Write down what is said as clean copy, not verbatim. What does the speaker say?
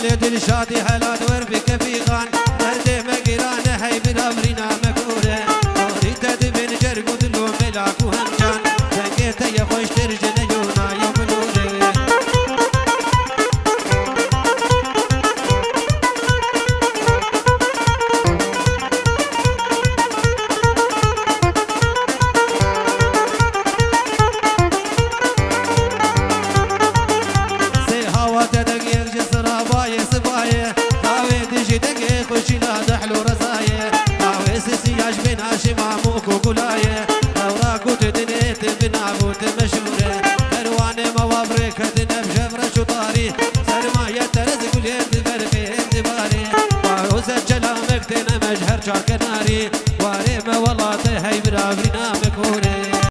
دل شادي حلال وربي كفيغان مرد مقران هاي برامرنا مكوره وريت دبن جرق ودلو ملاك وهمجان تنقيت يا خوش ترجن يونا يومنوره سي هوا تدقيق جسر باي سبايه هاوي تجي دقيق وشينا دحلو رزايه هاوي سيسياج بين هاشم عموك وقلايه اوراق وتدنيت بن عبود مشهوره كرواني موابرك هدنا بجبرة شطاري سرماية ترزق اليد برقي اندباري وعوز الجلامك تنا مجهر شاك ناري واريم والله هاي برابرنا مكوري